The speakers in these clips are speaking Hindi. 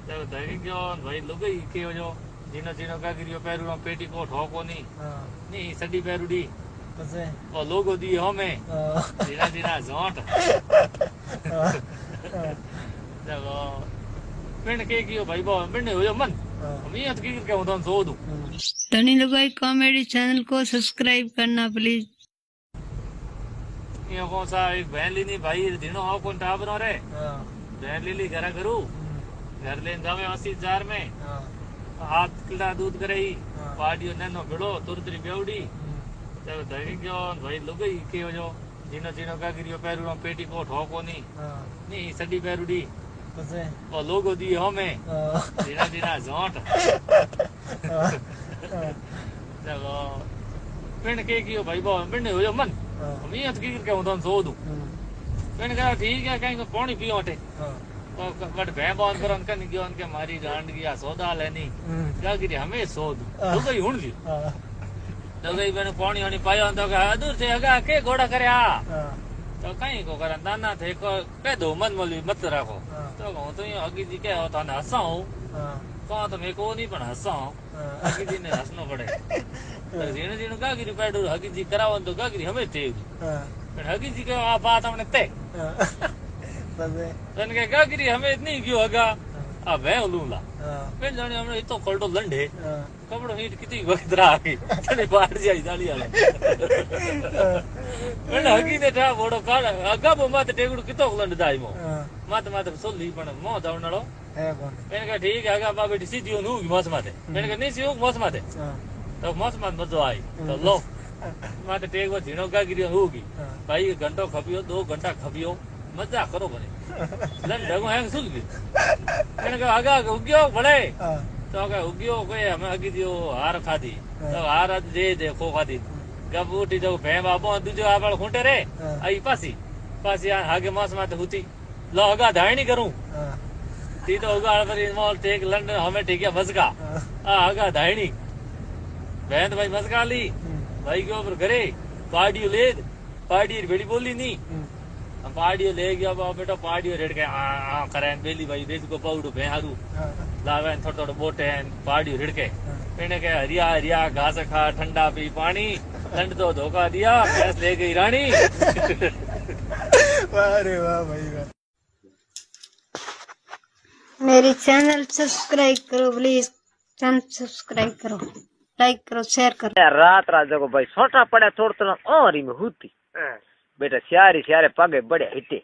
ધરી ગયો ભાઈ લુગઈ કેવો જો જીનો જીનો કાગરીઓ પહેરું પેટીકોટ હોકો ની ની સડી પહેરુડી ઓ લોગો દી હમે જીના જીના ઝોંટ ચલો पिंड के कियो भाई बो पिंड हो मन हम ये तो के હું તને જોઉં धनी लुगाई कॉमेडी चैनल को सब्सक्राइब करना प्लीज। ये कौन सा एक बहन ली नहीं भाई दिनों आओ कौन टाबरो रे बहन ली ली घरा करू घर लेन जावे 80,000 में हाथ किला दूध करे पाडियो नैनो भेड़ो तुरतरी बेवड़ी तब धरी गयो भाई लुगई केयो जो जीनो जीनो कागरीयो પહેરું પેટીકોટ હોકો ની ની સડી પહેરુડી ઓ લોગો દી હમે જીના જીના ઝોંટ ચલો पिंड के कियो भाई बो पिंड हो मन हम ये तो के હું તને જોઉં पिंड का ठीक है कहीं पानी पियो हटे बट भै बंद करन कन गयो के मारी गांड गया सौदा लेनी जागिरी हमें सोद तो गई हुन ली तो गई बने पानी वानी पायो तो का दूर से अगा के घोड़ा करया तो कहीं को करन दाना थे को कह दो मन मोली मत रखो तो હું તો હગી જી કે તને હસાઉં તો તો મેં કો નહીં પણ હસાઉં હગી જી ને હસનો પડે જીણું જીણું કાગરી પાડું હગી જી કરાવો તો કાગરી હમે તે પણ હગી જી કે આ બાત हमने તે तन के कागरी हमें इतनी क्यों हगा आ मैं लूला मैं जाने हमने इतो कोल्डो लंडे कपड़ो हीट कितनी वक्त राखी चले बाहर जाई जाली आले मैंने हगी ने ठा बोडो काल अगा बो माते टेगुड़ कितो लंड दाई मो माते माते सोली पण मो दावनाळो है कोन मैंने कहा ठीक है अगा बाबे सीधी नु मौस माते मैंने कहा नहीं सीओ मौस माते तो मौस मात मजो आई तो लो माते टेगो झीणो कागरी होगी भाई घंटो खपियो 2 घंटा खपियो मजा करो बने लन ढगो हैंग सुल गई मैंने कहा आगा उगियो बड़े तो आगे उगियो कोई हमें आगे दियो हार खादी तो हार दे खो खादी गब उठी जो भै बाबो दूजो आपल खूंटे रे आई पासी पासी आगे मास माते हुती लो आगा धायणी करूं ती तो उगा पर मोल टेक लंड हमें ठीक है मजका आगा धायणी बहन भाई मजका ली भाई के ऊपर घरे पाडियो ले पाडी बेड़ी बोली नहीं हम पाडियो ले गया बेटा पाडियो रेड के आ करे बेली भाई बेच को पाउडो भेहारू लावे थोड़ा थोड़ा बोटे पाडियो रेड के पीने के हरिया हरिया घास खा ठंडा पी पानी लंड तो धोखा दिया भैंस ले गई रानी अरे वाह भाई वाह। मेरी चैनल सब्सक्राइब करो प्लीज, चैनल सब्सक्राइब करो, लाइक करो, शेयर करो। रात रात जगो भाई छोटा पड़ा थोड़ तो और में होती बेटा सियारी सियारे पगे बड़े हिटे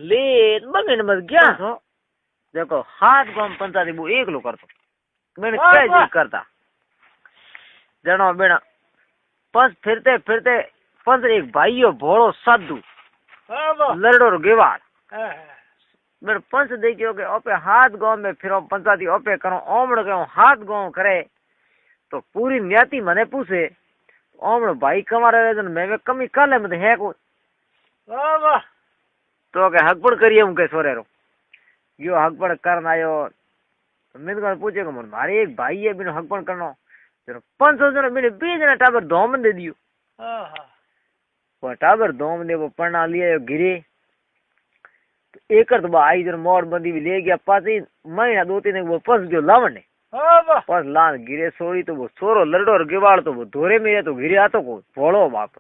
ले बगन मत गया तो देखो हाथ गम पंचायती वो एक लो करतो मैंने क्या जी करता जनो बेटा पस फिरते फिरते पस एक भाईयो भोड़ो साधु लड़ो गेवाड़ मेरे पंच देखियो के ओपे हाथ गांव में फिरो पंचायती ओपे करो ओमड़ के हाथ गांव करे तो पूरी न्याती मने पूछे ओमड़ भाई कमारे रे मैं कमी काले मत है को तो के हकपड़ करिए उनके सोरे रो यो हकपड़ करन आयो मैंने को पूछे को मारे एक भाई है बिनो हकपड़ करनो जरो 500 जन मैंने 20 जना टाबर दोम दे दियो वो टाबर दोम दे वो पढ़ना लिए गिरे तो एक तो आई जन मोड़ बंदी भी ले गया पासी महीना 2-3 वो फंस गयो लावन ने पर लान गिरे सोरी तो वो छोरो लड़ो और गेवाड़ तो वो धोरे में तो गिरे आतो को भोलो बाप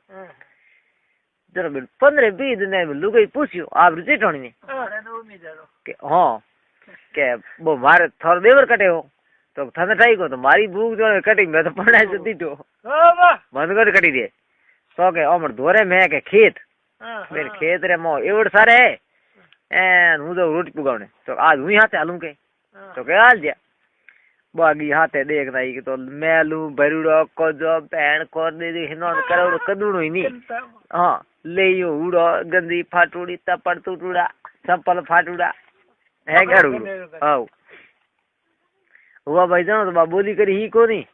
जरा 15-20 दिन में लुगाई पूछियो आप जेठाणी ने के हां के वो मारे थोर देवर कटे हो तो थाने टाई को तो मारी भूख जो कटी मैं तो पढ़ाई जती तो बंद कर कटी दे तो के ओमर धोरे में के खेत मेरे खेत रे मो एवड सारे एन हूं जो रोटी पुगावने तो आज हुई हाथे आलू के तो के आल जा बागी हाथे देखना ही तो मेलू भरूड़ो को जो पैन कर दे हिनो करो कदुणो ही नहीं हां ले यो उड़ो गंदी फाटूड़ी तपड़ टूटूड़ा चप्पल फाटूड़ा है गड़ू हां हुआ भाई जानो तो बोली करी ही को नहीं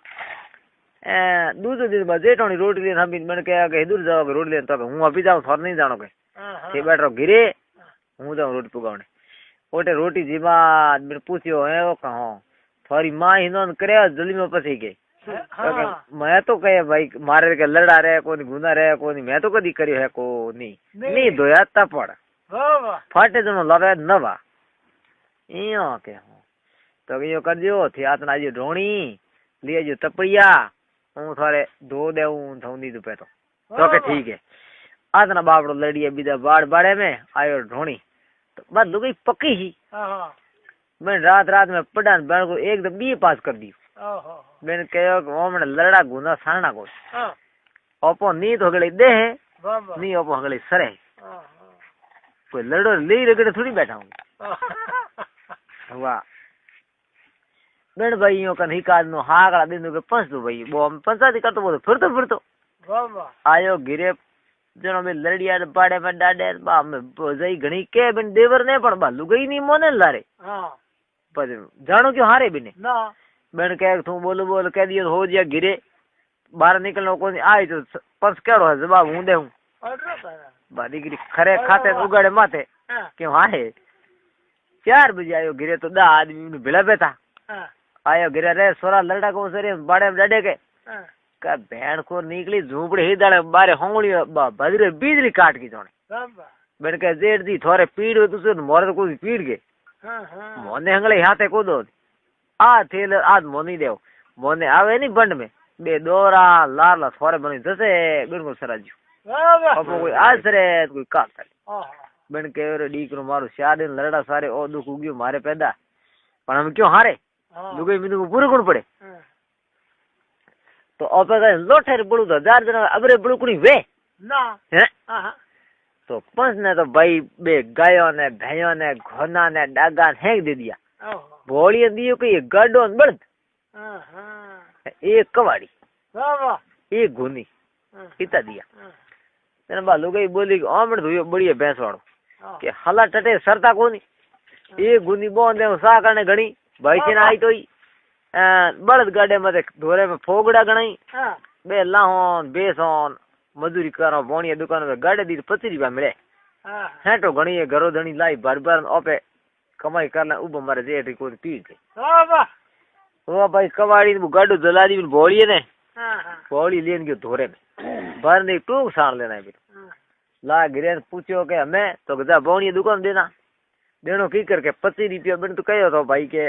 दूसरे दिन बाद जेठोनी रोटी लेन हम मैंने कहा कि इधर जाओ रोटी लेन तो हूं अभी जाऊं थोर नहीं जानो के बैठो गिरे हूं जाऊं रोटी पुगावने ओटे रोटी जीमा मैंने पूछियो है वो कहो थोड़ी मां हिंदोन करे जल्दी में फंसी गई मैं तो कहे भाई मारे के लड़ा रहे कोनी गुना रहे कोनी मैं तो कदी करियो है को नहीं दोया तपड़ फाटे दोनों लवे नवा इयो के तो यो कर दियो थी आतना जो ढोणी लिए जो तपड़िया हूँ थारे धो दे हूँ थोंदी तो पे तो के ठीक है आतना बापड़ो लड़िए बीजा बाड़ बाड़े में आयो ढोणी तो बात लुगाई पक्की ही मैंने रात में पढ़ान बैठ को एकदम बी पास कर दी मैंने कहो कि वो मैंने लड़ा गुना सारना को ओपो नी तो हगले दे है नी ओपो हगले सरे कोई लड़ो ले रगड़े थोड़ी बैठा हूँ वाह बेन भाई यो कन ही काज नो हागड़ा दिन के पंच दो भाई वो हम पंचायती कर तो वो फिर तो आयो गिरे जनो में लड़िया बाड़े में डाडे बा में जई घणी के बिन देवर ने पण बा लुगई नी मोने लारे पर जानो क्यों हारे बिने बेन कह तू बोल कह दियो हो जिया गिरे बाहर निकलनो कोनी आई तो पंच केड़ो है जवाब हूं दे हूं बा डिग्री खरे खाते उगाड़े माथे क्यों हारे 4 बजे आयो गिरे तो 10 आदमी भिड़ा बैठा आयो गिरे रे सोरा लड़का को सरे बाड़े में डडे के का भैन को निकली झूपड़ी ही दाड़े बारे होंगड़ी बजरे बिजली काट की जोने बेन के जेड़ दी थोरे पीड़ हो तुसे मोरे तो कोई पीड़ के मोने हंगले हाथे को दो आ थेल आज मोनी देव मोने आवे नहीं बंड में बे दोरा लाला थोरे बनी जसे बिल्कुल सराजू अपो कोई आज रे कोई काट करे बेन के रे डीकरो मारो 4 दिन लड़ड़ा सारे ओ दुख उग्यो मारे पैदा पण हम क्यों हारे लुगाई मिनु को पूरे गुण पड़े तो ओपे का लोठे बड़ू तो 4 दिन अबरे बड़ू कुनी वे ना हैं तो पंच ने तो भाई बे गायो ने भैयो ने घोना ने डागा फेंक दे दिया भोड़ी दियो कि गड्डो बड़द एक कवाड़ी एक घुनी इतना दिया तेरे बालू गई बोली आमड़ धोयो बढ़िया भैंस वाड़ो के हला टटे सरता कोनी एक घुनी बोन दे सा करने घणी भाई से आई तो बड़द गाड़े मते धोरे में फोगड़ा गणाई बे लाहोन बेसोन मजूरी करो बोणी दुकान में गाड़े दी 25 रुपया मिले है तो घणी घरो धणी लाई बार बार ओपे कमाई करना उब मारे जेठी को पी के वो भाई कवाड़ी गाडो जला दी भोड़ी ने भोड़ी लेन गयो धोरे में बार ने टूक साण लेना है ला गिरे पूछो के हमें तो गजा बोणी दुकान देनो की करके 25 रुपया बिन तो कहो तो भाई के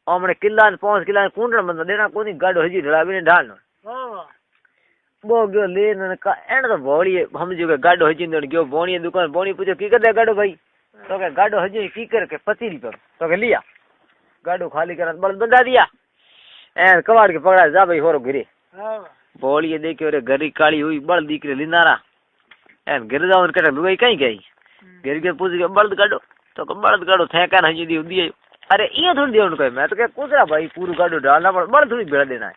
हमने किला 5 किला कुंडल बंद देना कोनी गाडो हजी ढलावी ने ढालनो बो गयो लेन का एंड तो भोड़ी हम जो गाडो हजी ने गयो बोणी दुकान बोणी पूछो की कर दे गाडो भाई तो के गाडो हजी की करके 25 रुपया तो के लिया गाडो खाली कर बल बंदा दिया ए कवाड़ के पकड़ा जा भाई होरो गिरे भोड़ी देखियो रे गरी काली हुई बल दीकरे लिनारा एन गिर जावन कटे लुगाई कहीं गई गिर के पूछ के बल्द गाडो तो बल्द गाडो थेका हजी दी दिए अरे ये थोड़ी देवन कहे मैं तो क्या कुछ भाई पूरा गाडो डालना पड़ बड़ थोड़ी बेड़ा देना है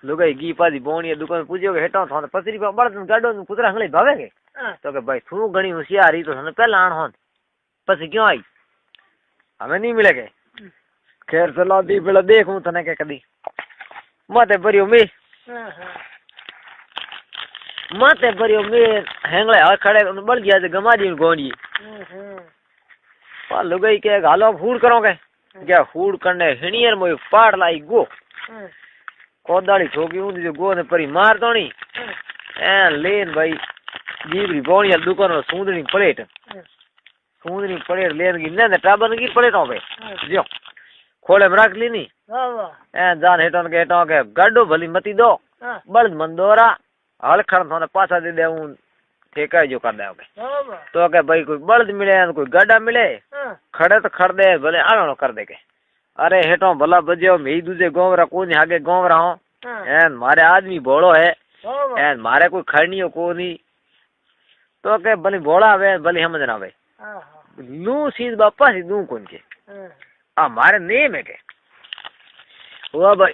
लुगाई घी पादी बोणी दुकान पूछो के हेटा था 25 रुपया बड़ गाडो कुतरा हंगले भागे के तो के भाई तू घणी होशियारी तो थाने पहला आण होन पसी क्यों आई हमें नहीं मिले के खैर चलो दी बेला देखूं तने के कदी मते भरियो में हेंगले आ खड़े बढ़ गया गमा दी गोंडी पा लुगाई के गालो फूड करोगे क्या फूड करने हिनियर मोई पाड़ लाई गो कोदाड़ी ठोकी ऊंधी जो गो ने परी मार दोनी ए लेन भाई जीबरी बोणी दुकान में सूंदनी प्लेट लेन की ने टाबर की प्लेट हो बे जो खोले में रख ली नी ए जान हेटन के गाडो भली मती दो बल्द मंदोरा हलखड़ थाने पासा दे देऊं ठेका जो कर दोगे तो के भाई कोई बल्द मिले कोई गाडा मिले खड़े तो खड़ दे भले आनो कर दे के अरे हेटो भला बजो मी दूजे गोवरा कोनी आगे गोवरा हो एन मारे आदमी भोळो है एन मारे कोई खड़नियो कोनी तो के भले भोळा वे भले समझ ना वे लू सीध बापा सी दू कोन के आ मारे नेम है के वो भाई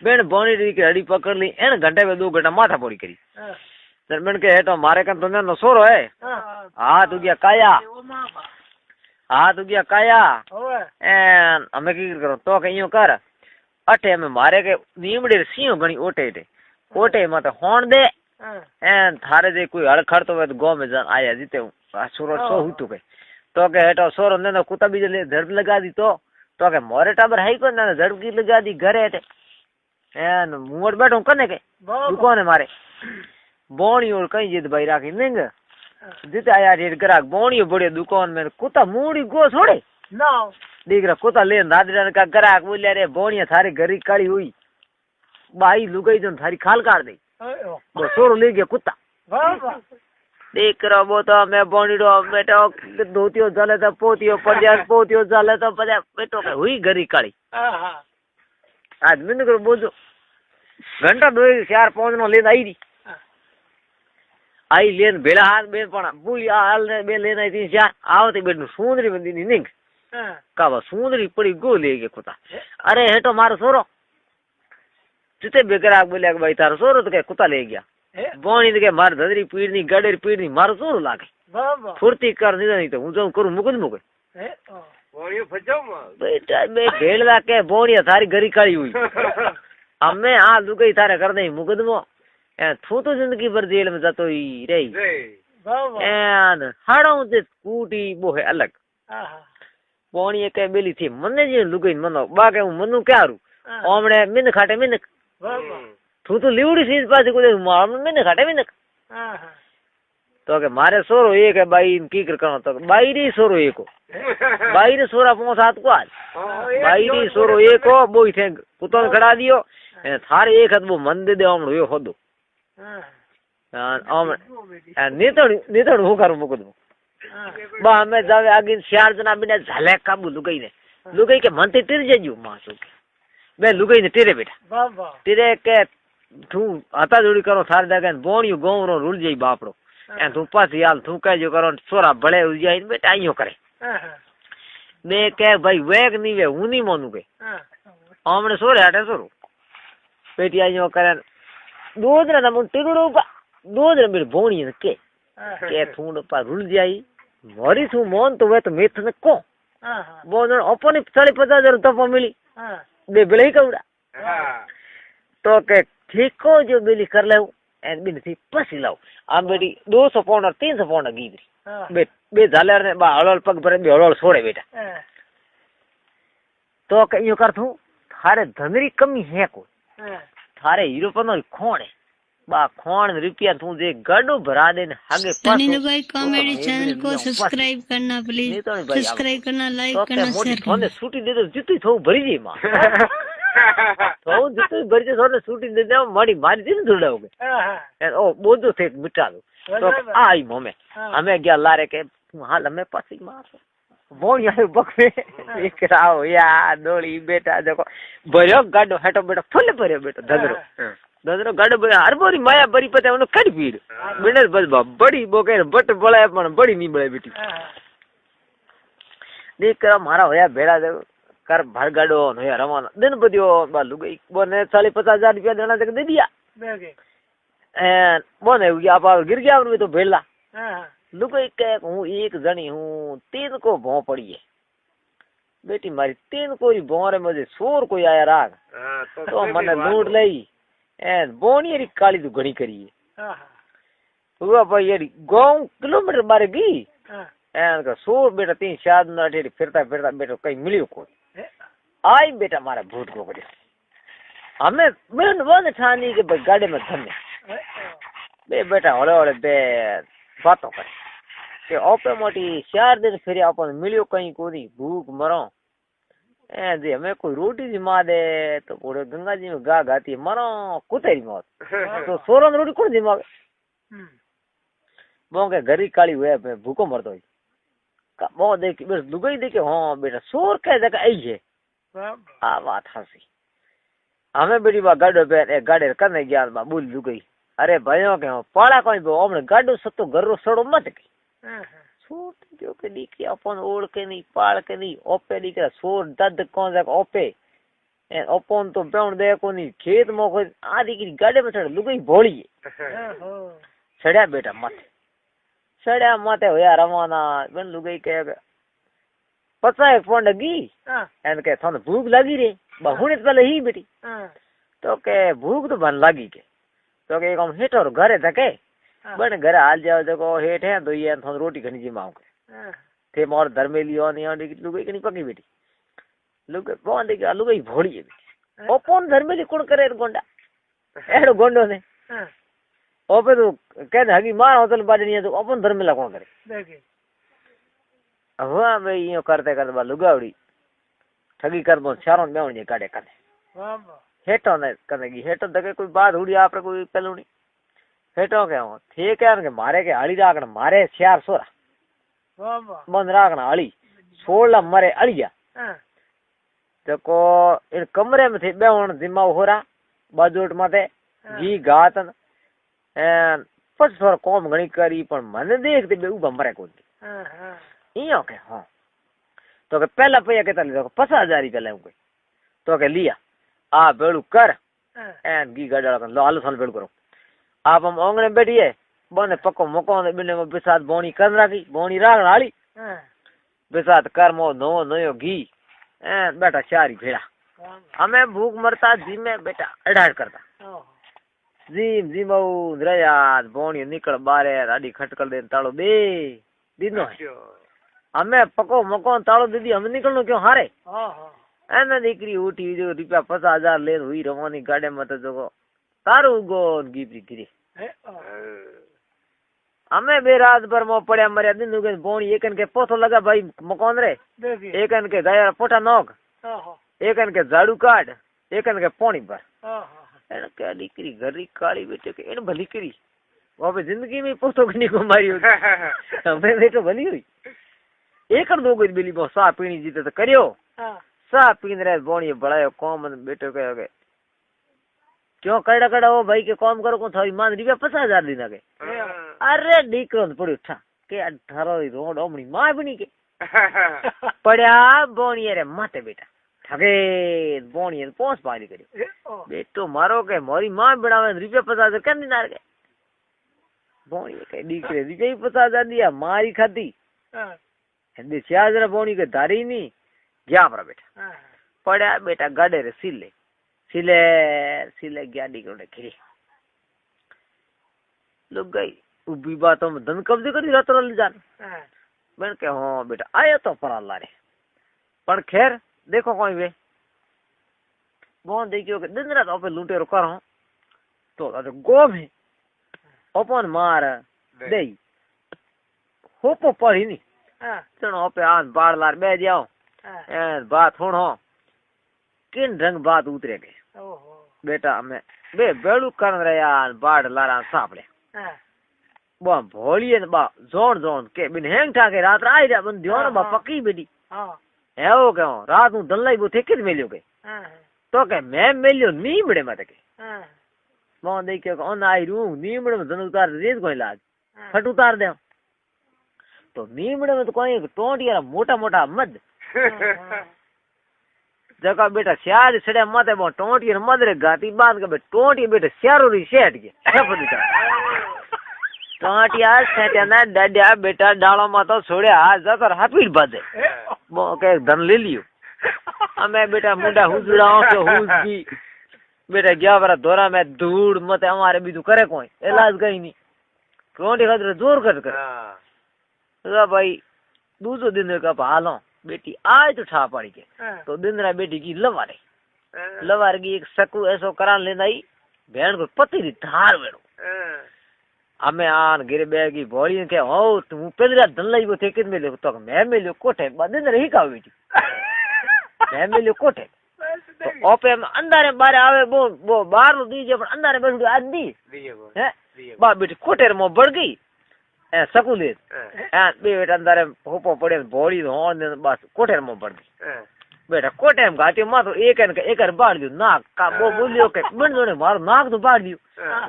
बेन बोनी दी के हड़ी पकड़ ली एन घंटे में 2 घंटा माथा पोड़ी करी बेन के हेटो मारे कन तुने नो सोरो है हाथ उगिया काया एन हमें की करो तो के यूं कर अठे में मारे के नीमड़े सियो घणी ओटे मत होण दे एन थारे जे कोई हड़खड़ तो गो में जान आया जीते सोरो सो हुतु के तो के हेटो सोरो ने कुत्ता भी ले धर्म लगा दी तो के मोरे टाबर है को ना धर्म की लगा दी घरे हेटे एन मुंह बैठो कने के दुकान है मारे बोणी और कहीं जिद भाई राखी निंग जिते आया रेड ग्राहक बोणी बड़े दुकान में कुत्ता मूड़ी गो छोड़े ना દીકરા કુતા લે દાદરા ને કા ગ્રાહક બોલ્યા રે ભોણિયા થારી ઘરી કાળી हुई बाई लुगाई जो थारी खाल काट दी वो सोरो ले गया कुत्ता દીકરો બો તો मैं बोनीडो बेटा धोतियो जले तो पोतियो जले तो पजा बेटो के हुई घरी काली आज मैंने करो बोझो घंटा 2-4-5 नो लेन आई री आई लेन भेला हाथ बेन पण बुली हाल ने बे लेन आई थी 4 आवती बेट सुंदरी बंदी नी निंग कावा सुंदरी पड़ी गो ले गए कुत्ता अरे हेटो मारो सोरो जिते बेगरा बोलिया भाई तारो सोरो तो के कुत्ता ले गया बोनी के मार धदरी पीड़नी गडेर पीड़नी मारो सोरो लागे फुर्ती कर नहीं तो हूं जाऊं करूं मुकुद मुके बोनियो फजाऊ बेटा मैं भेलवा के बोनिया थारी घरी काली हुई हमें आ लुगाई थारे कर दई मुकदमो ए थू तो जिंदगी भर जेल में जातो ही रही एन हाड़ो ते कूटी बो है अलग बोनी के बेली थी मने जे लुगाई मनो बाके हूं मनु क्यारू ओमणे मिन खाटे मिन तू तो लीवड़ी सीज पास को मार मिन खाटे मिन तो के मारे सोरो एक है बाई की करनो तो बाई री सोरो एक को बाई रे सोरा 5-7 को आज बाई री सोरो एक को बोई थे कुतो खड़ा दियो ए थारे एक हद वो मन दे ओमणो यो होदो ओम नेतण हूं करू मुकुद बा हमें जावे आगे 4 जना बिना झाले काबू लुगाई ने लुगाई के मनते तिर जेजू मासू के बे लुगाई ने टेरे बेटा टेरे के तू आता जोड़ी करो थार दागे बोणियो गोवरो रुल जाई बापड़ो ए तू पासी हाल तू कह जो करो सोरा बड़े हो जाई बेटा आइयो करे मैं के भाई वेग नी वे हूं नी मोनू के हमने सोरे हटे सोरो बेटी आइयो करे दो दिन ना मुन टिरुड़ो पा दो दिन मेरे बोणी ने के थूंड पा रुल जाई मोरी थू मोन तो वे तो मेथ ने को बोन अपने 40-50 तो मिली बे बेले कौड़ा तो के ठीको जो बेली कर ले एन बिन थी पसी लाओ आम बेटी 200 पाउंड और 300 पाउंड गीदरी बे झालर ने बा हळहळ पग पर बे हळहळ छोड़े बेटा तो के यो कर थू थारे धनरी कमी है को थारे हीरो पनो खोण है बा खोण रुपया तू जे गाडो भरा दे ने आगे तनी भाई कॉमेडी चैनल को सब्सक्राइब करना प्लीज सब्सक्राइब करना लाइक करना शेयर करना छुट्टी दे दो जितनी थो भरी जी मां तो जितनी भरी जे थोड़े छुट्टी दे दे मारी मारी दिन जुड़ाओगे ओ बोझो थे मिटा दो तो आई मोमे हमें गया लारे के हाल हमें पासी मार बोण यार बकवे एक राव या डोली बेटा देखो भरियो गाडो हटो बेटा फुल भरियो बेटा ददरो गाडो हर बोरी माया बरी पते उनो कड पीड़ बिने बस बड़ी बोके बट बळे पण बड़ी नी बळे बेटी देख मारा होया भेड़ा दे कर भर गाडो होया रवाना दिन बदियो बालू गई बोने 40-50 हजार रुपया देना दे दिया बोने आप गिर गया उनमें तो भेला लुगाई के हूं एक जनी हूं 3 को भौ पड़ी है बेटी मारी 3 कोरी भौरे मुझे शोर कोई आया राग तो मने लूट लई एन बोनी री काली तो घणी करी है हुआ भाई ये गांव किलोमीटर मारे गई एन का शोर बेटा 3-4 दिन अठेरी फिरता बेटा कहीं मिलियो को आई बेटा मारा भूत को करे हमें मैंने वन ठानी के गाड़ी में धन्य बे बेटा हौले बे बातों करे के ओपे मोटी 4 दिन फिर अपन मिलियो कहीं कोनी भूख मरो ए जे हमें कोई रोटी जी मां दे तो पूरे गंगा जी में गा गाती मरो कुतेरी मौत तो सोरन रोटी कौन जी मांगे वो के घरी काली हुए भूखो मरतो का वो देख बस दुगई देखे हां बेटा सोर के जगह आई है आ बात हंसी हमें बेटी बा गाडो पे गाडे करने गया बा बोल दुगई अरे भाइयों के पाड़ा कोई हमने गाडो सतो घरो सड़ो मत की सोर जो के दिखी अपन ओढ़ के नहीं पाड़ के नहीं ओपे दिख सोर दद कौन जा ओपे ए अपन तो बेउन दे को नहीं खेत में कोई आदि की गाडे में चढ़ लुगई भोली चढ़या बेटा मत होया रवाना बन लुगई के 50 फोन लगी एन के थन भूख लगी रे बहुने पहले ही बेटी तो के भूख तो बन लगी के तो के हम हेटर घरे धके बन घर हाल जाओ देखो हेठ है तो ये थन रोटी घनी जी मांग के थे मोर धर्मेली ओनी ओनी लुगई के नहीं पकी बेटी लुगई बोन दे के लुगई भोड़ी है ओपन धर्मेली कोण करे गोंडा एड़ो गोंडो ने ओपे तो कहने हगी मार होतल बाडनी है तो अपन धर्मेला कोण करे हुआ भाई यो करते करते बा लुगावड़ी ठगी कर दो चारों में उन्हें काटे कने हेटो ने कनेगी हेटो दके कोई बात हुड़ी आप कोई पेलुनी हेटो के हो थे के मारे के हड़ी राखण मारे 4 सोरा बंद राखण हड़ी 16 मरे अड़िया जको इन कमरे में थे बेवण दिमा होरा बाजोट माथे घी घातन एन पछ थोड़ा कॉम घणी करी पण मन देखते बे उबा मरे कोई इयो के हां तो के पहला पैया के तले 50,000 रुपया ले कोई तो के लिया आ बेड़ू कर एन घी गड़ा कर लो आलू सान बेड़ू करो आप हम ओंगणे बैठिए बने पक्को मको ने बिने में बिसात बोणी कर राखी बोणी राख हाली बिसात कर मो नो नयो घी एन बेटा चारी भेड़ा हमें भूख मरता जी में बेटा अड़ाड़ करता जीम जीम द्रयात बोणी निकल बारे राडी खटकल दे तालो दे दीनो हमें पको मको तालो दीदी हम निकलनो क्यों हारे एने दीकरी उठी जो रुपया 50,000 ले हुई रवानी गाड़े में तो जो तारू गो गीपरी गिरी हमें बे रात भर मो पड़े मरे दिन के बोणी एकन के पोथो लगा भाई मकोन रे एकन के दया पोटा नोक एकन के झाड़ू काट एकन के पानी भर एन के दीकरी घरी काली बेटे के इन भली करी वो पे जिंदगी में पोथो गनी को मारी हो हमें बेटो भली हुई एकन दो कोई बिली बो सा पीनी जीते तो करियो सा पीन रे बोणी बड़ायो कॉम बेटो के क्यों कड़ा कड़ा हो भाई के काम करो को थारी मान रुपया 50,000 दीना के अरे दीकरो पड़ो ठा के 18 रोड ओमणी मां बनी के पड़ा बोणी रे माते बेटा ठगे बोणी पोस पाली करी बेटो मारो के मोरी मां बनावे रुपया 50,000 कन दीना के बोणी के दीकरे दी गई 50,000 दिया मारी खादी हदे 6000 बोणी के धारी नी गया पर बेटा पड़ा बेटा गाड़े रे सिले सिले सिले गया दीकरो ने खिरी लोग गई उबी बातों में धन कब्जे करी रात ले जान मैंने के हां बेटा आया तो पर अल्लाह रे पर खैर देखो कोई वे वो देखियो के दिन रात ओपे लूटेरो करो तो अरे गो में ओपन मार दे होपो पड़ी नी चलो ओपे आन बाड़ लार बे जाओ ए बात सुनो किन रंग बात उतरे गए बेटा हमें बे बेड़ू कर रहे यार बाड़ लारा सापड़े बा भोलिए बा जोन जोन के बिन हेंग ठाके रात आई रे बन दियो बा पक्की बेटी है वो क्यों रात नु दल्लाई बो थे किस मेलियो के तो के मैं मेलियो नी बड़े मत के मो देखियो ओन आई रू नी बड़े में धन उतार दे कोई लाज फट उतार दे तो नी बड़े में तो कोई टोंटिया मोटा मोटा मद जका बेटा श्यार सड़े माथे बो टोंटी मद रे गाती बात के टोंटी बेटा श्यारो री सेट के टोंटिया सेटा ना डड्या बेटा डालो मा तो छोड़या जकर हापीड़ बादे बो के धन ले लियो हमें बेटा मुंडा हुजड़ाओ के हुजगी बेटा गया बरा दोरा में धूड़ मते हमारे बिदु करे कोई इलाज गई नहीं टोंटी खातिर जोर कर भाई दूसरो दिन का हालो बेटी आज तो ठा पड़ी के तो दिन रात बेटी की लवार की एक सकू ऐसो करान लेना ही बहन को पति दी धार बेड़ो हमें आन गिरे बैगी बोली के हो तू पहले रात धन लाई वो थे कित मिले तो मैं मिलो कोठे दिन रही का बेटी मैं मिलो कोठे तो ओपे अंदर बारे आवे वो बाहर लो दीजिए पर अंदर बैठ आज दी है बा बेटी कोठे रे मो बढ़ गई ए सकू ले बे बेटा अंदर होपो पड़े बोली हो ने बस कोठे में पड़ गई बेटा कोठे में घाटी मा तो एक बाढ़ दियो नाक का वो बोलियो के बन जोने मारो नाक तो बाढ़ दियो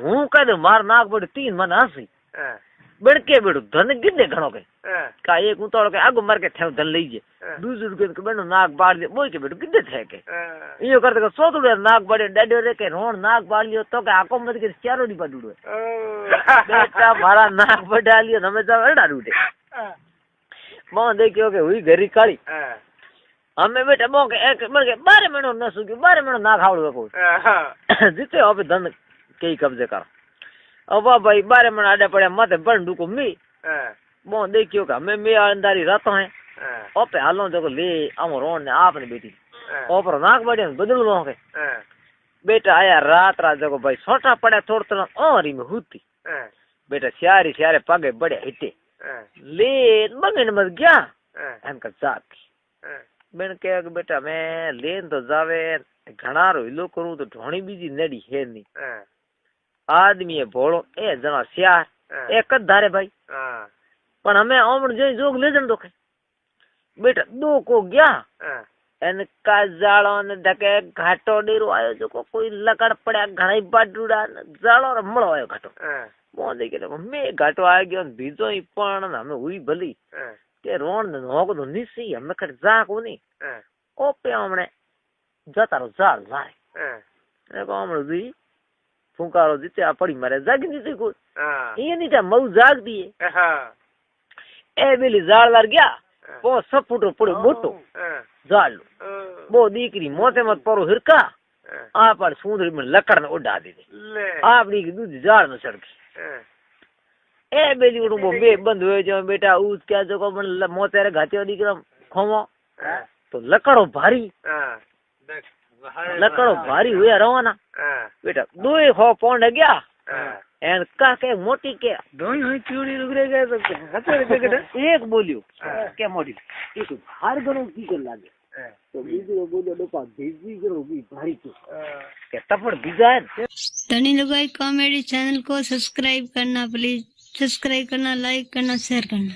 हूं कह दो मार नाक बड़ 3 मन हंसी बड़के बेड़ो धन गिद्दे घणो के का एक उतोड़ के आगो मार के थे धन लीजे दूसर के बनो नाक बाढ़ दियो बोई के बेड़ो गिद्दे थे के इयो करते के सोतुड़े नाक बड़े डडो रे के रोण नाक बाढ़ लियो तो के आको मत के चारो नी पडुड़ो बेटा मारा नाक बढ़ा लियो हमें तो अड़ा उठे मो देखियो के हुई घरी काली हमें बेटा मो के एक मर के 12 महीनो न सुक्यो 12 महीनो ना खावड़ो को जिते ओपे धन कई कब्जे कर अब भाई 12 महीना आडे पड़े मत बंडू को मी मो देखियो के हमें मैं अंधारी रात है ओपे हालो देखो ले आमो रोन ने आपने बेटी ओपर नाक बढ़े बदल लो के बेटा आया रात रात देखो भाई छोटा पड़े थोड़ थोड़ा और में हुती बेटा श्यारे पागे बड़े हिटे ले बगन मत गया इनका जात બેન કે બેટા મેં લેન તો જાવે ઘણા રોયલો કરું તો ઢોણી બીજી નડી હે નહીં. આદમી એ ભોળો એ જણા શ્યાર એક જ ધારે ભાઈ. પણ અમે ઓમણ જોઈ જોગ લેજણ તો કઈ બેટા દો કો ગયા એને કાજાળો ને ધકે ઘાટો ડેરો આવ્યો જો કોઈ લકડ પડ્યા ઘણા બાટુડા જાળો મળો આવ્યો ઘાટો મોદે કે મેં ઘાટો આવી ગયો બીજો પણ અમે હુઈ ભલી કે રોણ ને હોગ તો નીસી અમે કર જા કોની ઓપે હમણે જતા રો ઝાડ લાય એ કોમળ દી ફૂંકારો દીતે આ પડી મારે જાગી દીધી કોઈ એ નીચે મઉ જાગતી એ પેલી ઝાડ વાર ગયા 6 ફૂટો પડ્યો મોટો ઝાડ બહુ દીકરી મોતે મત પરો હિરકા આ પણ સુંદરી મને લકડ ને ઉડા દીધી આપડી દૂધ ઝાડ નો સડકી એ બેલી ઉડું બે બંધ હોય છે બેટા ઉસ ક્યાં જો મને મોતેરે ઘાત્યો દીકરા ખોમો તો લકડો ભારી હોય રવાના બેટા 2 હો પોંડ ગયા એન કા કે મોટી કે દોઈ હોય ચૂડી રુગરે ગયે તો હતરે પેકેટ એક બોલ્યું કે મોટી એક હાર ગણો કી કર લાગે તો બીજો બોલ્યો ડોપા ભેજી કરો બી ભારી કે તપડ બીજા धनी लोगों कॉमेडी चैनल को सब्सक्राइब करना प्लीज, सब्सक्राइब करना, लाइक करना, शेयर करना.